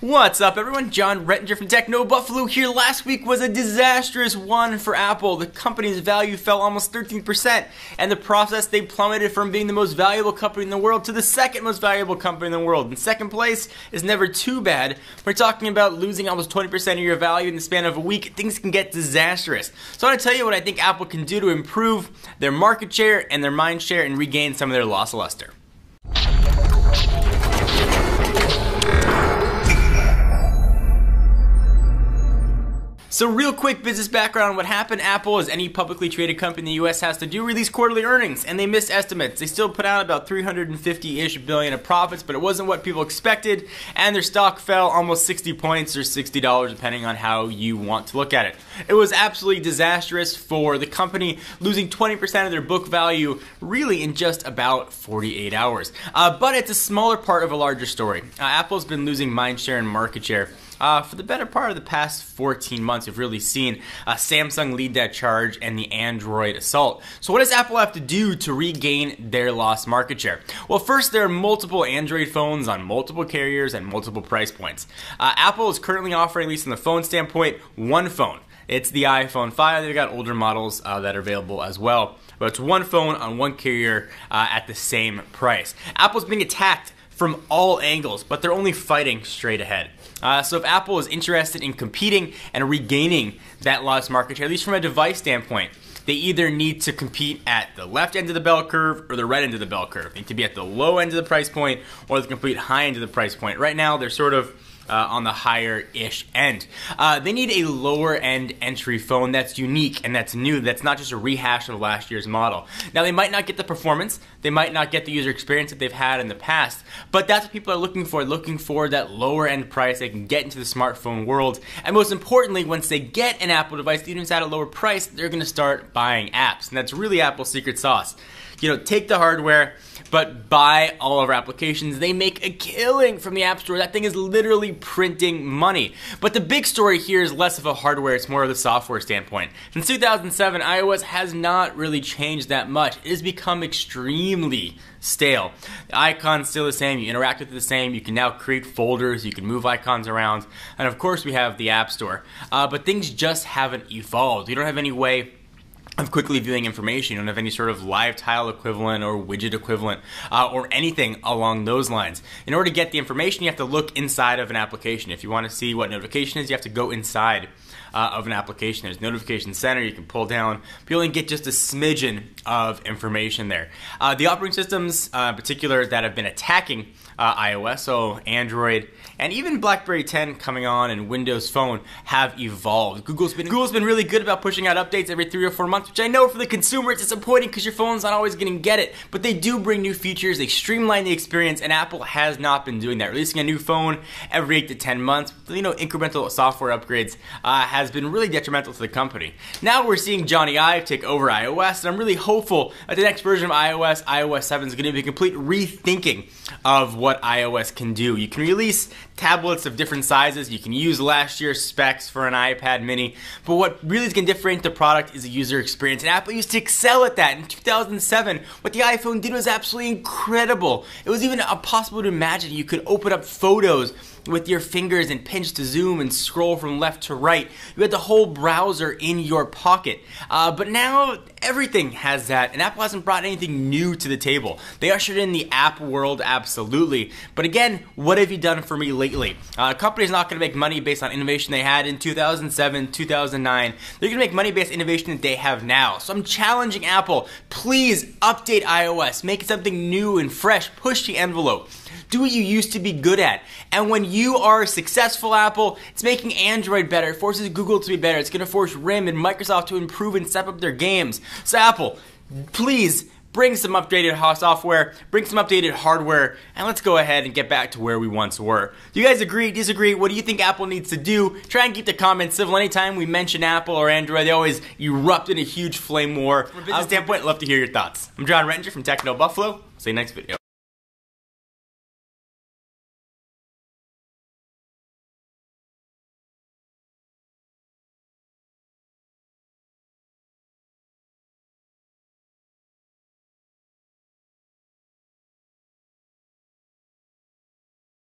What's up, everyone? John Rettinger from Techno Buffalo here. Last week was a disastrous one for Apple. The company's value fell almost 13%, and the process they plummeted from being the most valuable company in the world to the second most valuable company in the world. And second place is never too bad. We're talking about losing almost 20% of your value in the span of a week. Things can get disastrous. So I want to tell you what I think Apple can do to improve their market share and their mind share and regain some of their lost luster. So real quick business background, what happened, Apple, as any publicly traded company in the US has to do, release quarterly earnings, and they missed estimates. They still put out about $350-ish billion of profits, but it wasn't what people expected, and their stock fell almost 60 points or $60 depending on how you want to look at it. It was absolutely disastrous for the company, losing 20% of their book value really in just about 48 hours. But it's a smaller part of a larger story. Apple's been losing mind share and market share for the better part of the past 14 months. We've really seen Samsung lead that charge and the Android assault. So what does Apple have to do to regain their lost market share? Well, first, there are multiple Android phones on multiple carriers and multiple price points. Apple is currently offering, at least from the phone standpoint, one phone. It's the iPhone 5. They've got older models that are available as well. But it's one phone on one carrier at the same price. Apple's being attacked from all angles, but they're only fighting straight ahead. So if Apple is interested in competing and regaining that lost market share, at least from a device standpoint, they either need to compete at the left end of the bell curve or the right end of the bell curve. They need to be at the low end of the price point or the complete high end of the price point. Right now, they're sort of on the higher-ish end. They need a lower-end entry phone that's unique and that's new, that's not just a rehash of last year's model. Now, they might not get the performance, they might not get the user experience that they've had in the past, but that's what people are looking for that lower-end price. They can get into the smartphone world, and most importantly, once they get an Apple device, even if it's at a lower price, they're going to start buying apps, and that's really Apple's secret sauce. You know, take the hardware, but buy all of our applications. They make a killing from the App Store. That thing is literally printing money. But the big story here is less of a hardware, it's more of the software standpoint. Since 2007, iOS has not really changed that much. It has become extremely stale. The icon's still the same, you interact with it the same, you can now create folders, you can move icons around, and of course we have the App Store. But things just haven't evolved. You don't have any way of quickly viewing information. You don't have any sort of live tile equivalent or widget equivalent or anything along those lines. In order to get the information, you have to look inside of an application. If you want to see what notification is, you have to go inside of an application. There's Notification Center, you can pull down, but you only get just a smidgen of information there. The operating systems in particular that have been attacking iOS, so Android, and even BlackBerry 10 coming on and Windows Phone have evolved. Google's been really good about pushing out updates every 3 or 4 months, which I know for the consumer it's disappointing because your phone's not always going to get it, but they do bring new features, they streamline the experience, and Apple has not been doing that. Releasing a new phone every 8 to 10 months, you know, incremental software upgrades has been really detrimental to the company. Now we're seeing Johnny Ive take over iOS, and I'm really hopeful that the next version of iOS, iOS 7, is going to be a complete rethinking of what iOS can do. You can release tablets of different sizes, you can use last year's specs for an iPad mini, but what really is going to differentiate the product is the user experience, and Apple used to excel at that. In 2007, what the iPhone did was absolutely incredible. It was even impossible to imagine you could open up photos with your fingers and pinch to zoom and scroll from left to right. You had the whole browser in your pocket. But now everything has that, and Apple hasn't brought anything new to the table. They ushered in the app world, absolutely. But again, what have you done for me lately? A company's not going to make money based on innovation they had in 2007, 2009. They're going to make money based on innovation that they have now. So I'm challenging Apple, please update iOS, make it something new and fresh, push the envelope. Do what you used to be good at. And when you are successful, Apple, it's making Android better. It forces Google to be better. It's going to force RIM and Microsoft to improve and step up their games. So Apple, please bring some updated software, bring some updated hardware, and let's go ahead and get back to where we once were. Do you guys agree, disagree? What do you think Apple needs to do? Try and keep the comments civil. Anytime we mention Apple or Android, they always erupt in a huge flame war. From a business standpoint, I'd love to hear your thoughts. I'm John Rettinger from Techno Buffalo. See you next video.